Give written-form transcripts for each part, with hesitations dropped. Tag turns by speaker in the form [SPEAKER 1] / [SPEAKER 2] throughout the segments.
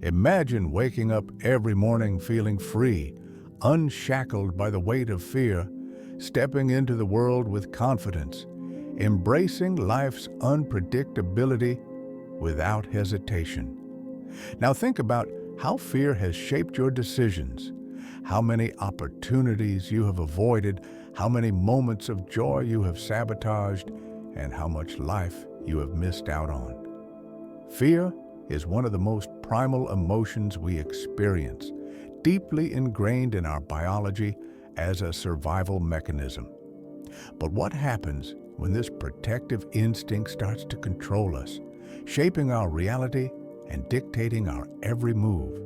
[SPEAKER 1] Imagine waking up every morning feeling free, unshackled by the weight of fear, stepping into the world with confidence, embracing life's unpredictability without hesitation. Now think about how fear has shaped your decisions, how many opportunities you have avoided, how many moments of joy you have sabotaged, and how much life you have missed out on. Fear is one of the most primal emotions we experience, deeply ingrained in our biology as a survival mechanism. But what happens when this protective instinct starts to control us, shaping our reality and dictating our every move?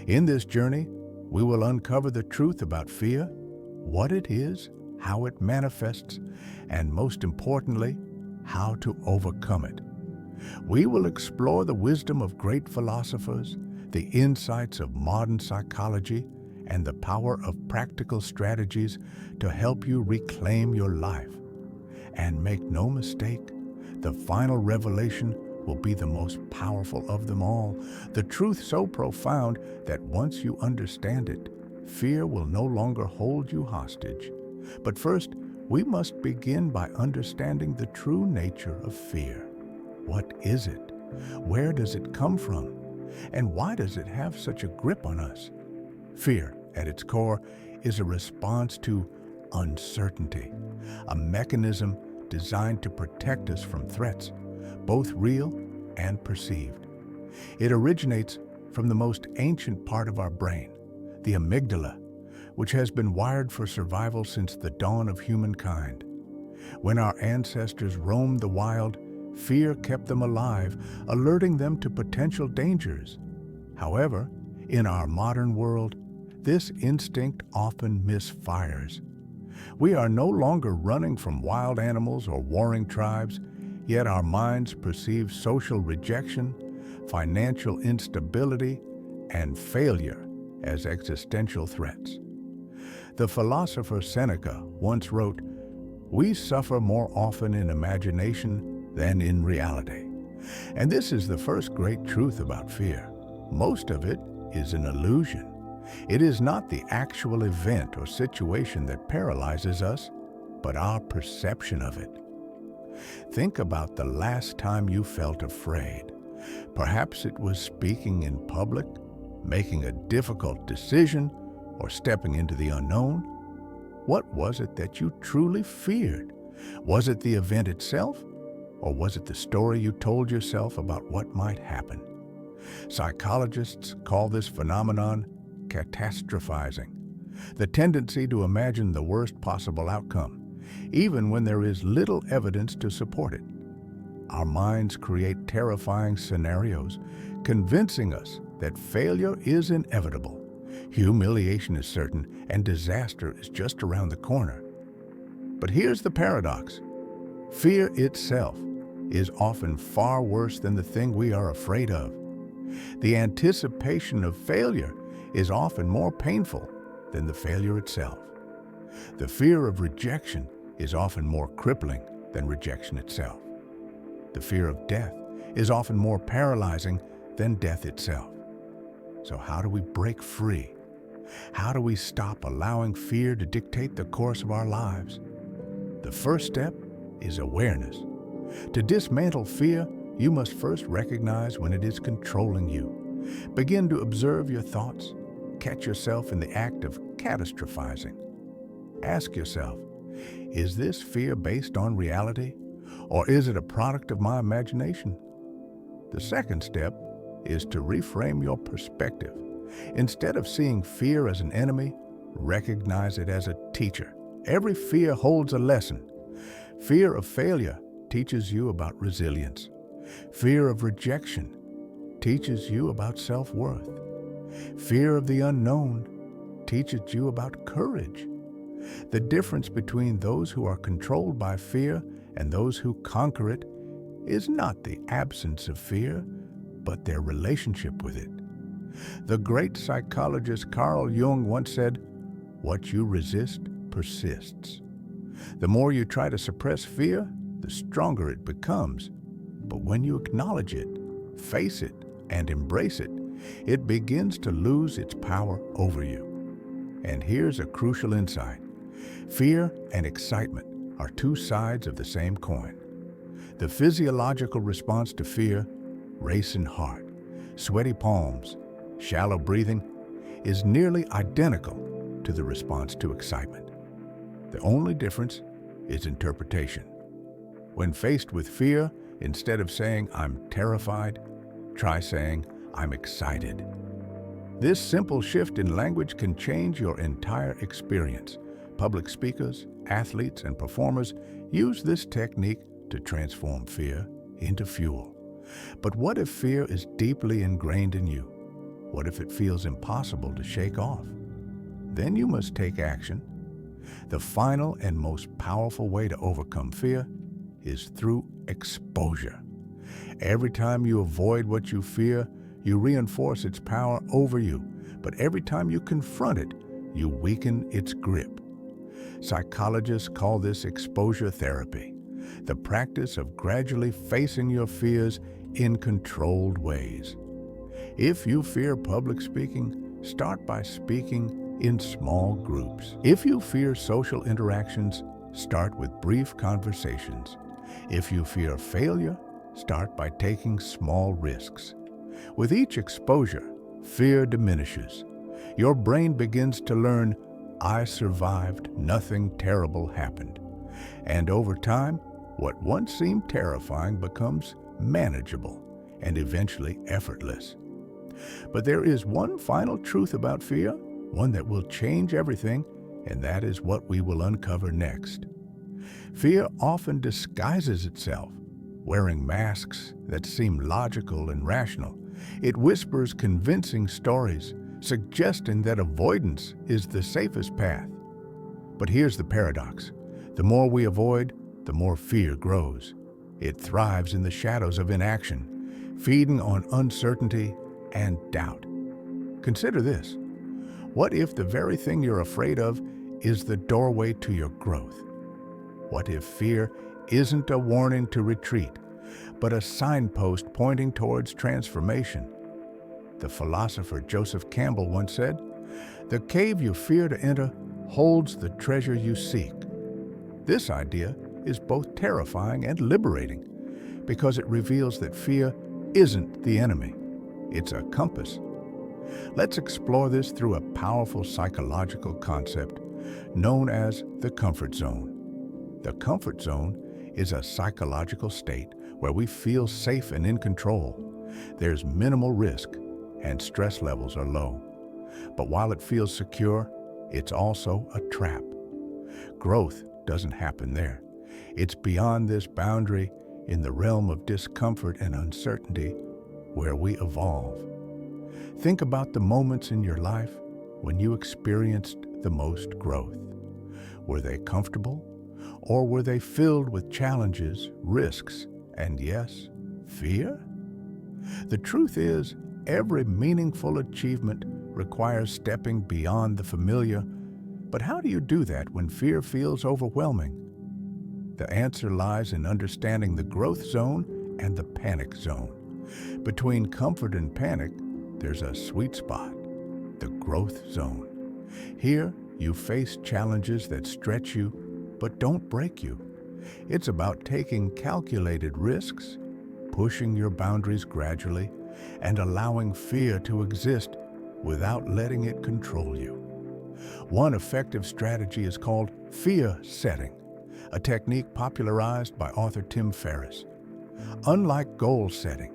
[SPEAKER 1] In this journey, we will uncover the truth about fear, what it is, how it manifests, and most importantly, how to overcome it. We will explore the wisdom of great philosophers, the insights of modern psychology, and the power of practical strategies to help you reclaim your life. And make no mistake, the final revelation will be the most powerful of them all, the truth so profound that once you understand it, fear will no longer hold you hostage. But first, we must begin by understanding the true nature of fear. What is it? Where does it come from? And why does it have such a grip on us? Fear, at its core, is a response to uncertainty, a mechanism designed to protect us from threats, both real and perceived. It originates from the most ancient part of our brain, the amygdala, which has been wired for survival since the dawn of humankind. When our ancestors roamed the wild, fear kept them alive, alerting them to potential dangers. However, in our modern world, this instinct often misfires. We are no longer running from wild animals or warring tribes, yet our minds perceive social rejection, financial instability, and failure as existential threats. The philosopher Seneca once wrote, "We suffer more often in imagination than in reality." And this is the first great truth about fear. Most of it is an illusion. It is not the actual event or situation that paralyzes us, but our perception of it. Think about the last time you felt afraid. Perhaps it was speaking in public, making a difficult decision, or stepping into the unknown. What was it that you truly feared? Was it the event itself? Or was it the story you told yourself about what might happen? Psychologists call this phenomenon catastrophizing, the tendency to imagine the worst possible outcome, even when there is little evidence to support it. Our minds create terrifying scenarios, convincing us that failure is inevitable, humiliation is certain, and disaster is just around the corner. But here's the paradox. Fear itself is often far worse than the thing we are afraid of. The anticipation of failure is often more painful than the failure itself. The fear of rejection is often more crippling than rejection itself. The fear of death is often more paralyzing than death itself. So how do we break free? How do we stop allowing fear to dictate the course of our lives? The first step is awareness. To dismantle fear, you must first recognize when it is controlling you. Begin to observe your thoughts. Catch yourself in the act of catastrophizing. Ask yourself, is this fear based on reality, or is it a product of my imagination? The second step is to reframe your perspective. Instead of seeing fear as an enemy, recognize it as a teacher. Every fear holds a lesson. Fear of failure teaches you about resilience. Fear of rejection teaches you about self-worth. Fear of the unknown teaches you about courage. The difference between those who are controlled by fear and those who conquer it is not the absence of fear, but their relationship with it. The great psychologist Carl Jung once said, "What you resist persists." The more you try to suppress fear, the stronger it becomes. But when you acknowledge it, face it, and embrace it, it begins to lose its power over you. And here's a crucial insight. Fear and excitement are two sides of the same coin. The physiological response to fear, racing heart, sweaty palms, shallow breathing, is nearly identical to the response to excitement. The only difference is interpretation. When faced with fear, instead of saying, "I'm terrified," try saying, "I'm excited." This simple shift in language can change your entire experience. Public speakers, athletes, and performers use this technique to transform fear into fuel. But what if fear is deeply ingrained in you? What if it feels impossible to shake off? Then you must take action. The final and most powerful way to overcome fear is through exposure. Every time you avoid what you fear, you reinforce its power over you. But every time you confront it, you weaken its grip. Psychologists call this exposure therapy, the practice of gradually facing your fears in controlled ways. If you fear public speaking, start by speaking in small groups. If you fear social interactions, start with brief conversations. If you fear failure, start by taking small risks. With each exposure, fear diminishes. Your brain begins to learn, "I survived, nothing terrible happened." And over time, what once seemed terrifying becomes manageable and eventually effortless. But there is one final truth about fear, one that will change everything, and that is what we will uncover next. Fear often disguises itself, wearing masks that seem logical and rational. It whispers convincing stories, suggesting that avoidance is the safest path. But here's the paradox. The more we avoid, the more fear grows. It thrives in the shadows of inaction, feeding on uncertainty and doubt. Consider this. What if the very thing you're afraid of is the doorway to your growth? What if fear isn't a warning to retreat, but a signpost pointing towards transformation? The philosopher Joseph Campbell once said, "The cave you fear to enter holds the treasure you seek." This idea is both terrifying and liberating because it reveals that fear isn't the enemy. It's a compass. Let's explore this through a powerful psychological concept known as the comfort zone. The comfort zone is a psychological state where we feel safe and in control. There's minimal risk and stress levels are low. But while it feels secure, it's also a trap. Growth doesn't happen there. It's beyond this boundary, in the realm of discomfort and uncertainty, where we evolve. Think about the moments in your life when you experienced the most growth. Were they comfortable, or were they filled with challenges, risks, and yes, fear? The truth is, every meaningful achievement requires stepping beyond the familiar. But how do you do that when fear feels overwhelming? The answer lies in understanding the growth zone and the panic zone. Between comfort and panic, there's a sweet spot, the growth zone. Here, you face challenges that stretch you, but don't break you. It's about taking calculated risks, pushing your boundaries gradually, and allowing fear to exist without letting it control you. One effective strategy is called fear setting, a technique popularized by author Tim Ferriss. Unlike goal setting,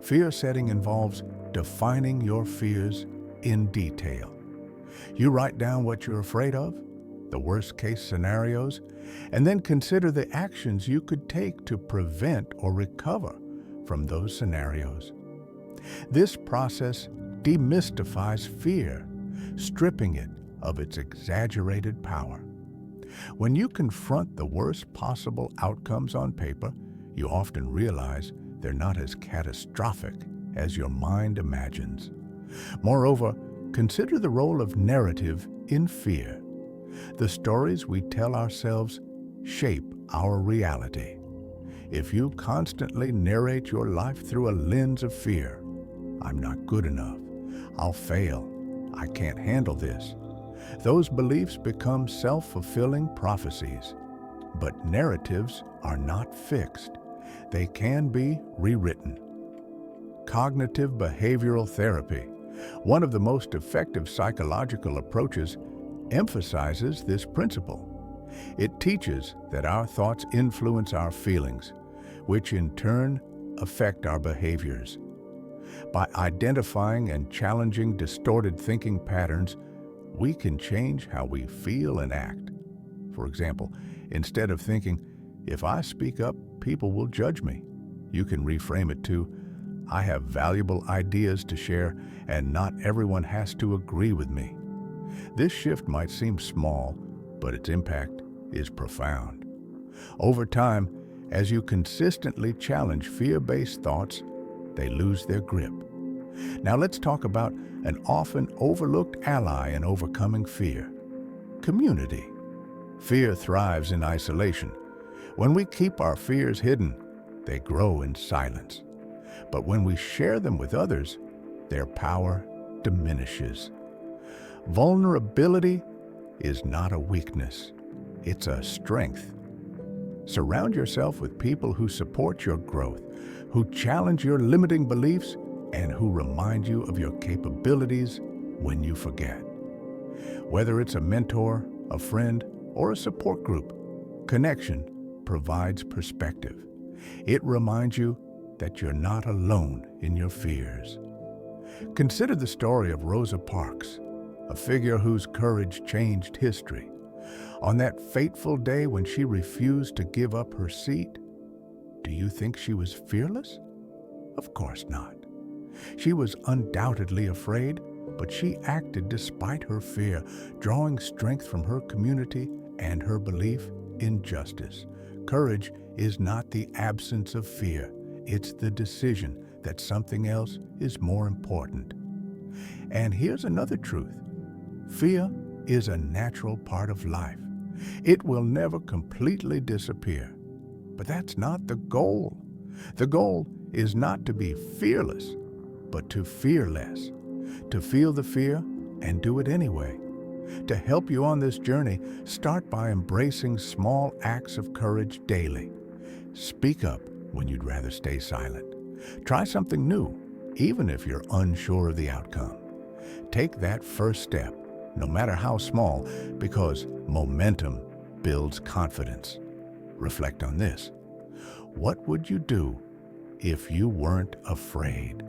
[SPEAKER 1] fear setting involves defining your fears in detail. You write down what you're afraid of, the worst-case scenarios, and then consider the actions you could take to prevent or recover from those scenarios. This process demystifies fear, stripping it of its exaggerated power. When you confront the worst possible outcomes on paper, you often realize they're not as catastrophic as your mind imagines. Moreover, consider the role of narrative in fear. The stories we tell ourselves shape our reality. If you constantly narrate your life through a lens of fear, "I'm not good enough," I'll fail. I can't handle this. Those beliefs become self-fulfilling prophecies. But narratives are not fixed. They can be rewritten. Cognitive behavioral therapy, one of the most effective psychological approaches, emphasizes this principle. It teaches that our thoughts influence our feelings, which in turn affect our behaviors. By identifying and challenging distorted thinking patterns, we can change how we feel and act. For example, instead of thinking, if I speak up, people will judge me, you can reframe it to, I have valuable ideas to share and not everyone has to agree with me. This shift might seem small, but its impact is profound. Over time, as you consistently challenge fear-based thoughts, they lose their grip. Now let's talk about an often overlooked ally in overcoming fear: community. Fear thrives in isolation. When we keep our fears hidden, they grow in silence. But when we share them with others, their power diminishes. Vulnerability is not a weakness, it's a strength. Surround yourself with people who support your growth, who challenge your limiting beliefs, and who remind you of your capabilities when you forget. Whether it's a mentor, a friend, or a support group, connection provides perspective. It reminds you that you're not alone in your fears. Consider the story of Rosa Parks, a figure whose courage changed history. On that fateful day when she refused to give up her seat, do you think she was fearless? Of course not. She was undoubtedly afraid, but she acted despite her fear, drawing strength from her community and her belief in justice. Courage is not the absence of fear, it's the decision that something else is more important. And here's another truth: fear is a natural part of life. It will never completely disappear. But that's not the goal. The goal is not to be fearless, but to fear less, to feel the fear and do it anyway. To help you on this journey, start by embracing small acts of courage daily. Speak up when you'd rather stay silent. Try something new, even if you're unsure of the outcome. Take that first step, no matter how small, because momentum builds confidence. Reflect on this. What would you do if you weren't afraid?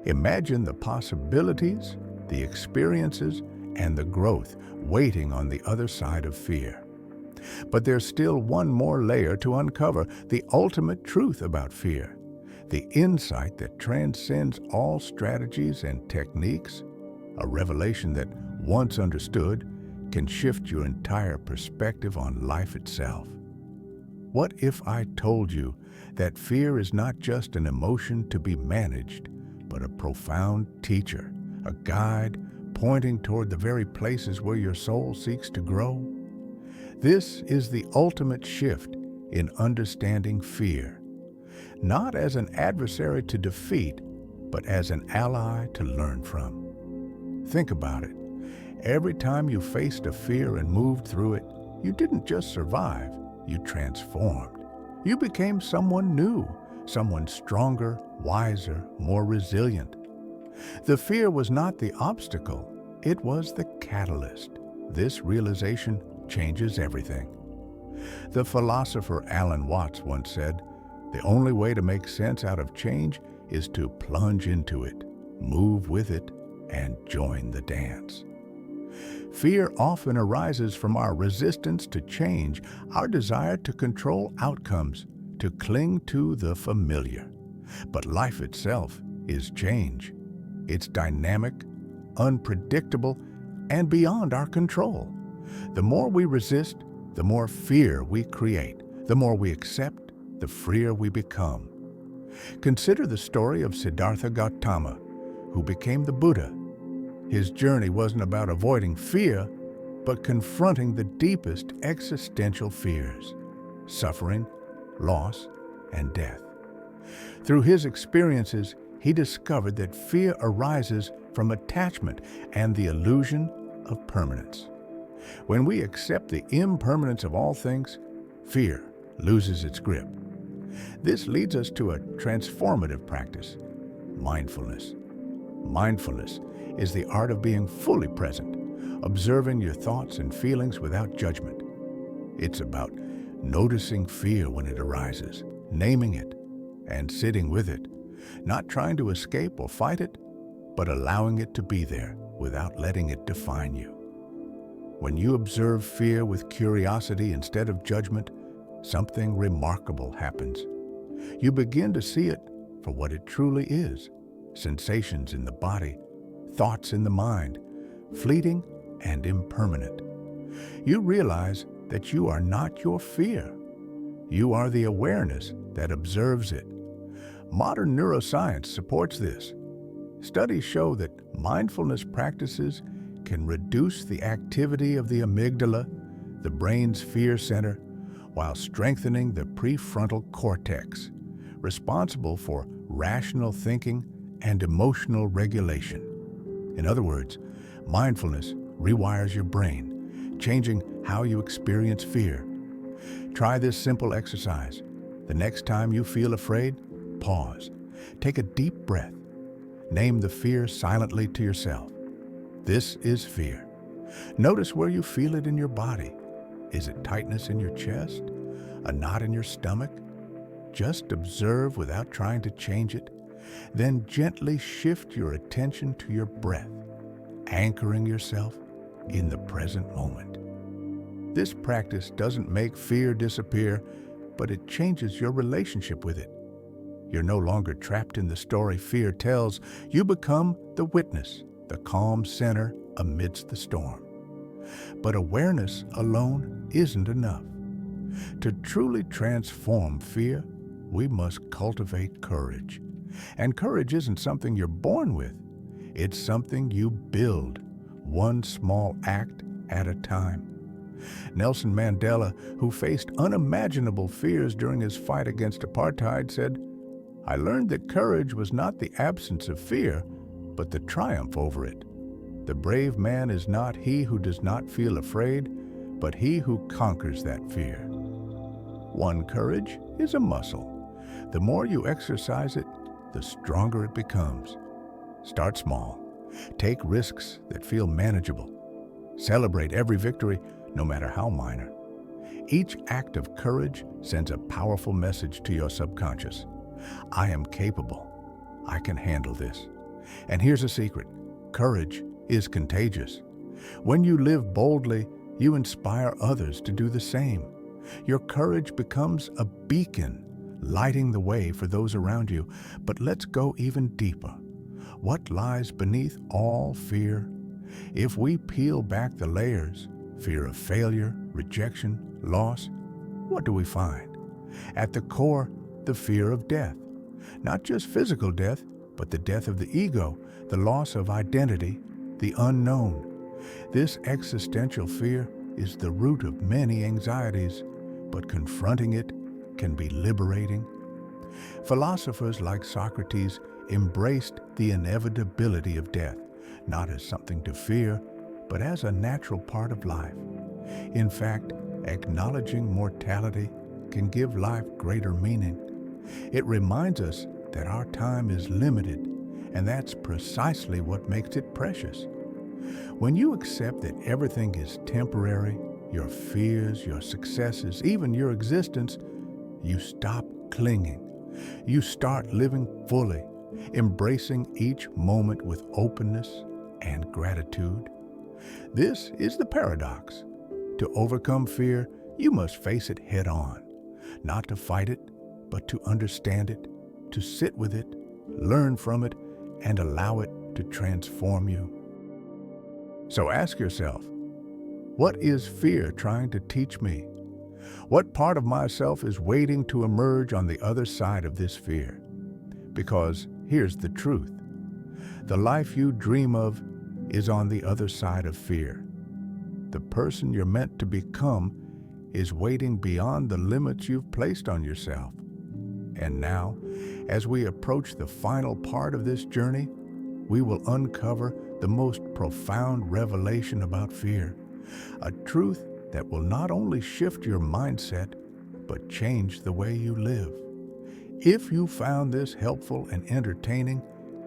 [SPEAKER 1] Imagine the possibilities, the experiences, and the growth waiting on the other side of fear. But there's still one more layer to uncover: the ultimate truth about fear, the insight that transcends all strategies and techniques, a revelation that, once understood, can shift your entire perspective on life itself. What if I told you that fear is not just an emotion to be managed, but a profound teacher, a guide pointing toward the very places where your soul seeks to grow? This is the ultimate shift in understanding fear, not as an adversary to defeat, but as an ally to learn from. Think about it. Every time you faced a fear and moved through it, you didn't just survive, you transformed. You became someone new, someone stronger, wiser, more resilient. The fear was not the obstacle, it was the catalyst. This realization changes everything. The philosopher Alan Watts once said, "The only way to make sense out of change is to plunge into it, move with it, and join the dance." Fear often arises from our resistance to change, our desire to control outcomes, to cling to the familiar. But life itself is change. It's dynamic, unpredictable, and beyond our control. The more we resist, the more fear we create. The more we accept, the freer we become. Consider the story of Siddhartha Gautama, who became the Buddha. His journey wasn't about avoiding fear, but confronting the deepest existential fears: suffering, loss, and death. Through his experiences, he discovered that fear arises from attachment and the illusion of permanence. When we accept the impermanence of all things, fear loses its grip. This leads us to a transformative practice, mindfulness. Mindfulness is the art of being fully present, observing your thoughts and feelings without judgment. It's about noticing fear when it arises, naming it, and sitting with it, not trying to escape or fight it, but allowing it to be there without letting it define you. When you observe fear with curiosity instead of judgment, something remarkable happens. You begin to see it for what it truly is: sensations in the body, thoughts in the mind, fleeting and impermanent. You realize that you are not your fear. You are the awareness that observes it. Modern neuroscience supports this. Studies show that mindfulness practices can reduce the activity of the amygdala, the brain's fear center, while strengthening the prefrontal cortex, responsible for rational thinking and emotional regulation. In other words, mindfulness rewires your brain, changing how you experience fear. Try this simple exercise. The next time you feel afraid, pause. Take a deep breath. Name the fear silently to yourself. This is fear. Notice where you feel it in your body. Is it tightness in your chest? A knot in your stomach? Just observe without trying to change it. Then gently shift your attention to your breath, anchoring yourself in the present moment. This practice doesn't make fear disappear, but it changes your relationship with it. You're no longer trapped in the story fear tells. You become the witness, the calm center amidst the storm. But awareness alone isn't enough. To truly transform fear, we must cultivate courage. And courage isn't something you're born with. It's something you build, one small act at a time. Nelson Mandela, who faced unimaginable fears during his fight against apartheid, said, "I learned that courage was not the absence of fear, but the triumph over it. The brave man is not he who does not feel afraid, but he who conquers that fear." One courage is a muscle. The more you exercise it, the stronger it becomes. Start small. Take risks that feel manageable. Celebrate every victory, no matter how minor. Each act of courage sends a powerful message to your subconscious. I am capable. I can handle this. And here's a secret. Courage is contagious. When you live boldly, you inspire others to do the same. Your courage becomes a beacon, lighting the way for those around you. But let's go even deeper. What lies beneath all fear? If we peel back the layers, fear of failure, rejection, loss, what do we find? At the core, the fear of death. Not just physical death, but the death of the ego, the loss of identity, the unknown. This existential fear is the root of many anxieties, but confronting it can be liberating. Philosophers like Socrates embraced the inevitability of death, not as something to fear, but as a natural part of life. In fact, acknowledging mortality can give life greater meaning. It reminds us that our time is limited, and that's precisely what makes it precious. When you accept that everything is temporary, your fears, your successes, even your existence, you stop clinging. You start living fully, embracing each moment with openness and gratitude. This is the paradox. To overcome fear, you must face it head on, not to fight it, but to understand it, to sit with it, learn from it, and allow it to transform you. So ask yourself, what is fear trying to teach me? What part of myself is waiting to emerge on the other side of this fear? Because here's the truth. The life you dream of is on the other side of fear. The person you're meant to become is waiting beyond the limits you've placed on yourself. And now, as we approach the final part of this journey, we will uncover the most profound revelation about fear, a truth that will not only shift your mindset, but change the way you live. If you found this helpful and entertaining,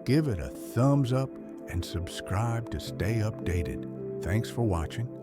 [SPEAKER 1] give it a thumbs up and subscribe to stay updated. Thanks for watching.